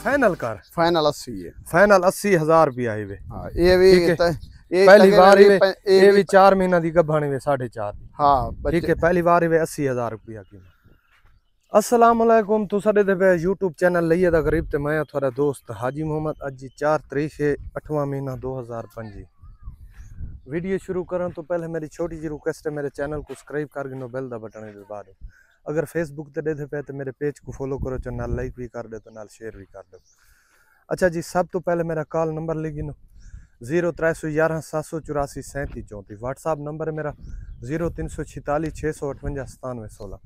Final कर, final 80 है, final 80,000 रुपया ही वे। हां ये भी पहली बार ही वे, ये भी 4 महीना दी गभाने वे 4.5। हां ठीक है, पहली बार ही वे 80,000 रुपया कीमत। अस्सलाम वालेकुम, तो साडे दे यूट्यूब चैनल लइए दा गरीब ते मैं थोड़ा दोस्त हाजी मोहम्मद। अज 4 तारीख है 8वां महीना 2025। वीडियो शुरू करन तो पहले मेरी छोटी जी रिक्वेस्ट है, मेरे चैनल को सब्सक्राइब कर गिनो, बेल दा बटन दबा दो। अगर फेसबुक ते देखे पे तो मेरे पेज को फॉलो करो, तो नाल लाइक भी कर दो, तो नाल शेयर भी कर दो। अच्छा जी, सब तो पहले मेरा कॉल नंबर लिख गिनो 0311 784 3734। व्हाट्सअप नंबर है मेरा 0346 658 9716।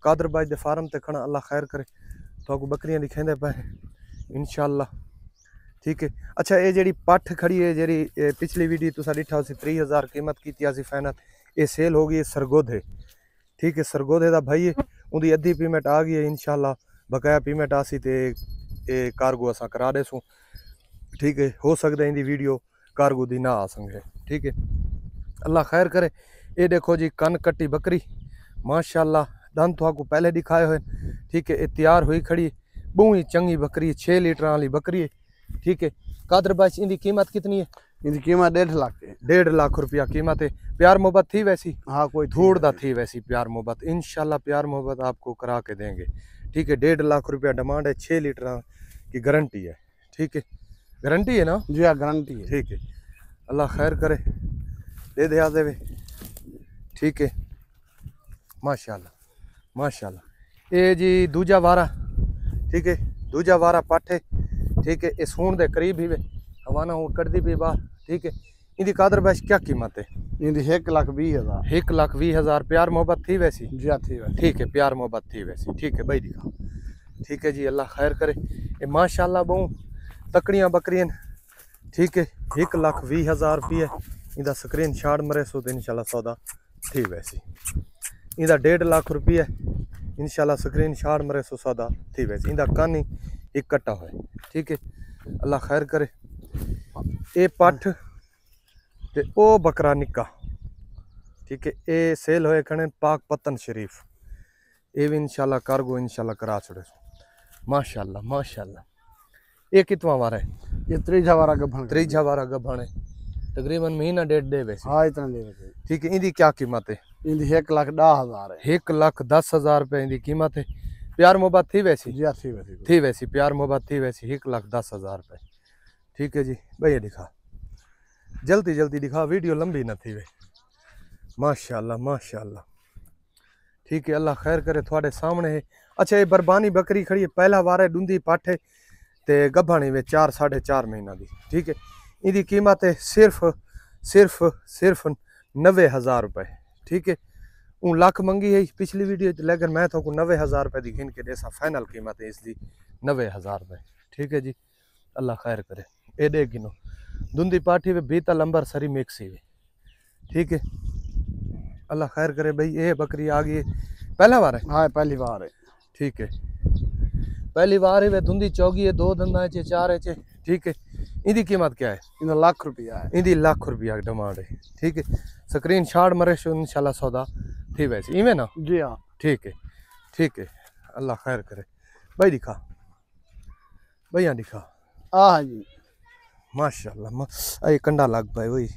कादर बाई दे फार्म ते खड़ा, अल्लाह खैर करे, तो बकरियां दिखाते पे इंशाल्लाह। ठीक है। अच्छा, ये जी पठ खड़ी है, जी पिछली वीडियो तुसा डिठा 30,000 कीमत की फाइनल, ये सेल हो गई है सरगोधे। ठीक है, सरगोधे का भाई है, उनकी अद्धी पेमेंट आ गई है इंशाल्लाह, बकाया पेमेंट आसी तो ये कार्गो असा करा देसूँ। ठीक है, हो सकता है इनकी वीडियो कार्गो दी ना आ सके। ठीक है, अल्लाह खैर करे। ये देखो जी कन कट्टी बकरी माशाल्लाह, दंद तो पहले दिखाए हुए। ठीक है, ये तैयार हुई खड़ी, बहुत ही चंगी बकरी है, 6 लीटर वाली बकरी है। ठीक है, कादर बाश इनकी कीमत कितनी है? इनकी कीमत 1.5 लाख है। 1.5 लाख रुपया कीमत है। प्यार मोहब्बत थी वैसी? हाँ, कोई थोड़ दा थी वैसी प्यार मोहब्बत, इंशाल्लाह प्यार मोहब्बत आपको करा के देंगे। ठीक है, 1.5 लाख रुपया डिमांड है, 6 लीटर की गारंटी है। ठीक है, गारंटी है ना जी? हाँ, गारंटी है। ठीक है, अल्लाह खैर करे, दे दे आ देवे। ठीक है, माशाल्लाह माशाल्लाह। ये जी दूजा वारा, ठीक है, दूजा वारा पठ है। ठीक है, ये सून दे करीब ही वे, हवाना हूँ कर दी भी बाहर। ठीक है, इनकी कादर बैश क्या कीमत है? इनकी 1,20,000। 1,20,000। प्यार मोहब्बत थी वैसी? जी हाँ, थी वैसी। ठीक है, प्यार मोहब्बत थी वैसी। ठीक है भाई, दिखा। ठीक है जी, अल्लाह खैर करे। ये माशाल्लाह बहु तकड़ियाँ बकरियां। ठीक है, 1,20,000 रुपये इनका स्क्रीन शॉट मरे सो तो इंशाल्लाह सौदा थी वैसी। इनका 1.5 लाख रुपये इंशाल्लाह स्क्रीन शॉट मरे सो सौदा थी वैसी। इनका कान ही एक कट्टा हुआ। ठीक है, अल्लाह खैर करे। ये पठ ते ओ बकरा निक्का। ठीक है, ये सेल होए खड़े पाक पतन शरीफ, ये भी इंशाल्लाह कार्गो इंशाल्लाह करा छोड़े। माशाल्लाह माशाल्लाह। ये कितवा वारा है? ये 3 वारा गभण। 3 वारा गभण है, तकरीबन महीना 1.5 दे वैसे। हाँ, इतना दे वैसे। ठीक है, इनकी क्या कीमत है? इनकी 1,10,000 है। 1,10,000 रुपये इनकी कीमत है। प्यार मोहब्बत थी वैसी? जी हाँ, थी वैसी। थी वैसी, प्यार मोहब्बत थी वैसी। 1,10,000 रुपये। ठीक है जी, भैया दिखा, जल्दी जल्दी दिखा, वीडियो लंबी न थी वे। माशाल्लाह माशाल्लाह। ठीक है, अल्लाह खैर करे, थोड़े सामने है। अच्छा, ये बरबानी बकरी खड़ी है, पहला वार है, डूंदी पठ है, ते गभानी वे 4 साढ़े 4 महीना दी। ठीक है, इनकी कीमत है सिर्फ 90,000 रुपये। ठीक है, उन लाख मंगी है पिछली वीडियो, लेकिन मैं तो 90,000 रुपये की गिन के देसा फाइनल कीमत है इसकी 90,000 रुपये। ठीक है जी, अल्लाह खैर करे। ए दे गिनो धुंधी पाठी वे बीता लंबर सरी मिक्सी वे। ठीक है, अल्लाह खैर करे भाई। ये बकरी आ गई पहला बार है? हाँ, पहली बार है। ठीक है, पहली बार है वे, धुंधी चौगी है, 2 दंदा चे 4 है चे। ठीक है, इनकी कीमत क्या है? इनका 1 लाख रुपया है। इनकी 1 लाख रुपया डिमांड है। ठीक है, स्क्रीन शॉट मरे शो इंशाल्लाह सौदा थी वैसे इवें ना? जी हाँ। ठीक है ठीक है, अल्लाह खैर करे भाई। दिखा भैया, दिखा। हाँ जी, माशाल्लाह। ये कंडा लग पाए वही।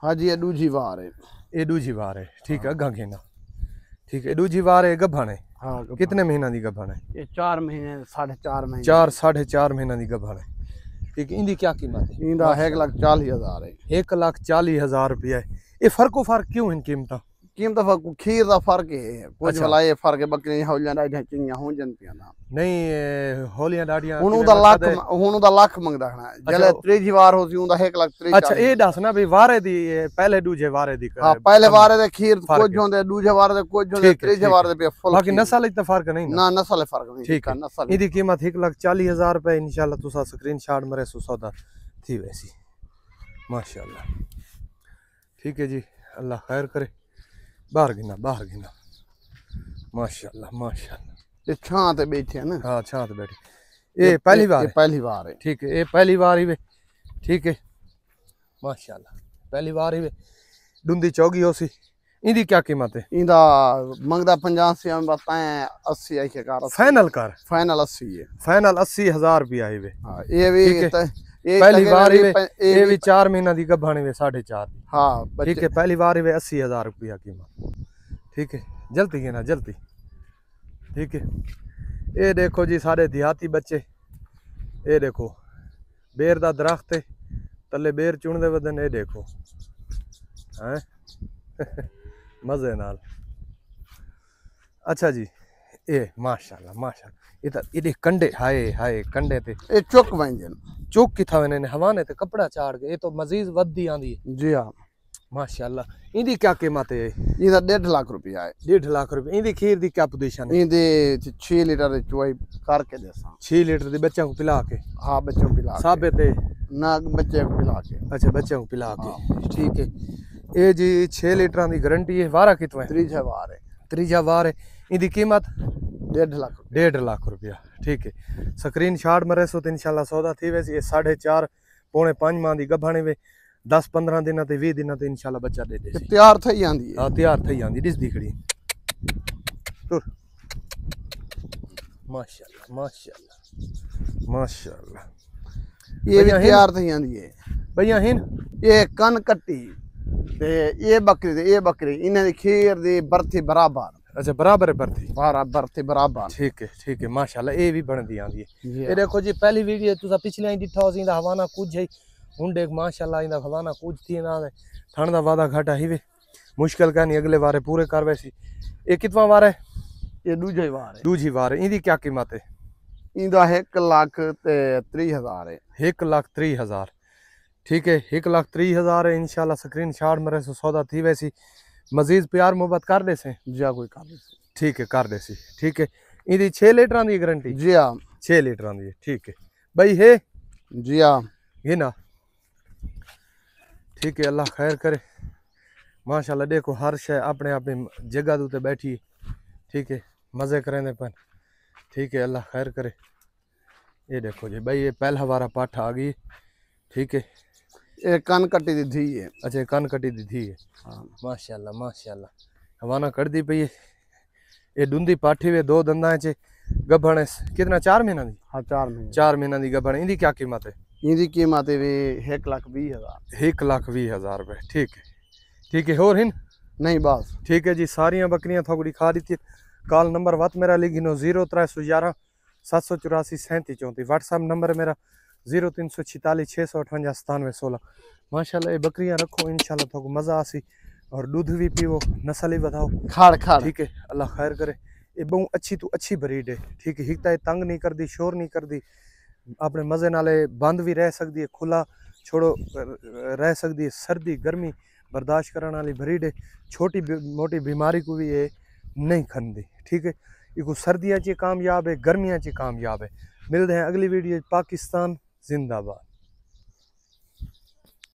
हाँ जी, ये दूजी बार है। ये दूजी बार है। ठीक है, अगा घेना। ठीक है, दूजी बार है, गभण है। हाँ, कितने महीना की गभण है? ये 4 महीने 4.5 महीने। 4 साढ़े 4 महीना की गभण है। ठीक है, इनकी क्या कीमत है? इनका 1,40,000 है। 1,40,000 रुपया है। ये फर्को फर्क क्यों इन कीमत? कीमत खीर का फर्क है, कुछ अच्छा। भला ये फर्क है। बकरियां हौलियां डाढ़ियां चिंगियां हो जनतियां ना। नहीं, होलियां डाड़ियां हुन उदा लाख मंगदा है। जले त्रीजी बार होसी उदा 1,30,000। अच्छा, ये दस ना भी वारे दी पहले दूजे वारे दी। हां, पहले वारे दे खीर कुछ होंदे, दूजे वारे दे कुछ होंदे, त्रीजे वारे दे फुल। बाकी नस्ल इतना फर्क नहीं ना, नस्ल फर्क नहीं। ठीक है, नस्ल इदी कीमत 1,40,000 रुपए इंशाल्लाह तुसा स्क्रीनशॉट मरे सो सौदा थी वैसी। माशाल्लाह। ठीक है जी, अल्लाह खैर करे। बाहर गिना माशाल्लाह माशाल्लाह। ये छां ते बैठे ना? हां, छां ते बैठे। ये पहली बार? ये पहली बार है। ठीक है, ये पहली बार ही वे। ठीक है, माशाल्लाह, पहली बार ही वे। डूंदी चौगी हो सी, इनकी क्या कीमत है? इंदा मंगदा 50 से हम बताएं 80 आई के कार फाइनल कर, फाइनल 80 है। फाइनल 80,000 रुपया ही वे। हाँ ये भी ठीक है। ये पहली बार ही ये ये भी 4 महीना दी गभाने वे 4.5। हाँ ठीक है, पहली बार ही वे 80,000 रुपया कीमत। ठीक है, जल्दी है ना जल्दी। ठीक है, ये देखो जी सारे देहाती बच्चे, ये देखो बेर दा दरख्त है, तले बेर चुनदे वदन, ये देखो हैं मजे नाल। अच्छा जी, ये माशाल्लाह माशाल्लाह, इधर इधर कंडे, हाय हाय कंडे ते ये चुक वंजन चुक किथा वने ने हवाने ते कपड़ा चाड़ के, ये तो मजीद वद्दी आंदी है। जी हाँ। माशाल्लाह, इंदी क्या कीमत है? इंदा 1.5 लाख रुपया है। 1.5 लाख रुपए। इंदी खीर दी क्या पोजीशन है? इंदे 6 लीटर चुआई करके देसा। 6 लीटर दी बच्चों को पिला के? हाँ बच्चों को पिला के। साबे ते ना बच्चे को पिला के। अच्छा, बच्चों को पिला के। ठीक है, ये जी 6 लीटर दी गारंटी है। वारा कितना है? त्रीजा वार है। त्रीजा वार है। इंदी कीमत 1.5 लाख। 1.5 लाख रुपया। ठीक है, स्क्रीन शॉट मरे सो तो इंशाल्लाह सौदा थी वैसे। ये 4.5 पौने 5 माह दी गभाने वे, 10-15 दिन ते 20 दिन ते इंशाल्लाह बच्चा दे दे। तैयार थई आंदी है। हां तैयार थई आंदी, दिस दिखड़ी टुर। माशाल्लाह माशाल्लाह माशाल्लाह, ये भी तैयार थई आंदी है भैया हिन। ये कन कट्टी ते ये बकरी इन्हें दी खीर दी बरथी बराबर। अच्छा, बराबर है बरती। बराबर थी बराबर। ठीक है माशाल्लाह, ये भी बनदी आंदी है। जी ये देखो जी पहली वीडियो तुसा पिछले दिठा हो इंदा हवाना कुछ है हुंडे माशाल्लाह, इंदा हवाना कुछ थी ना थण दा वादा घाटा ही वे, मुश्किल का नहीं अगले बारे पूरे कर वैसी। ये कितवा वार है? ये दूजा ही वार है। दूजी वार है। इंदी क्या कीमत है? इंदा 1,30,000 है। 1,30,000। ठीक है, 1,30,000 है। इंशाल्लाह स्क्रीन शॉट मेरे से सौदा थी वैसी, मजीद प्यार मोहब्बत कर दे से। जी हाँ, कोई काम नहीं। ठीक है, कर दे सी। ठीक है, इंदी 6 लीटर दी गारंटी? जी हाँ 6 लीटर दी। ठीक है भाई है। जी हाँ। ये ना ठीक है, अल्लाह खैर करे। माशाल्लाह देखो हर शय अपने अपनी जगह उत्ते बैठी है। ठीक है, मज़े करें पर। ठीक है, अल्लाह खैर करे। ये देखो जी भाई, ये पहला वारा पाठा आ गई। ठीक है, ये कन कट्टी दी थी है। अच्छा कान कटी दी थी है। हाँ माशाल्लाह माशाल्लाह, हवाना कर दी पई है। ये डूंदी पाठी वे 2 दंदा च गभण कितना 4 महीना दी? हाँ 4 महीने। 4 महीना दी गभण। इंदी क्या कीमत है? इंदी कीमत है 1,20,000। 1,20,000 रुपए। ठीक है होर हिन? नहीं बस। ठीक है जी, सारियां बकरियां थोड़ी खा दी थी। कॉल नंबर वत मेरा लिखिनो 0311 784 37 34। व्हाट्सअप नंबर मेरा 0346 658 97 16। माशाल्लाह, ये बकरियां रखो इंशाल्लाह तो मज़ा आसी, और दूध भी पीवो, नस्ल ही बताओ। खाड़ खाड़। ठीक है, अल्लाह खैर करे। ये बहुत अच्छी तो अच्छी ब्रीड है। ठीक है, हिक तो तंग नहीं कर दी, शोर नहीं कर दी, अपने मज़े नाले बंद भी रह सकती है, खुला छोड़ो रह सकती है, सर्दी गर्मी बर्दाश्त करने वाली ब्रीड है। छोटी मोटी बीमारी को भी ये नहीं खंदी। ठीक है, ये सर्दियाँ च कामयाब है, गर्मियाँ च कामयाब है। मिलते हैं अगली वीडियो। पाकिस्तान जिंदाबाद।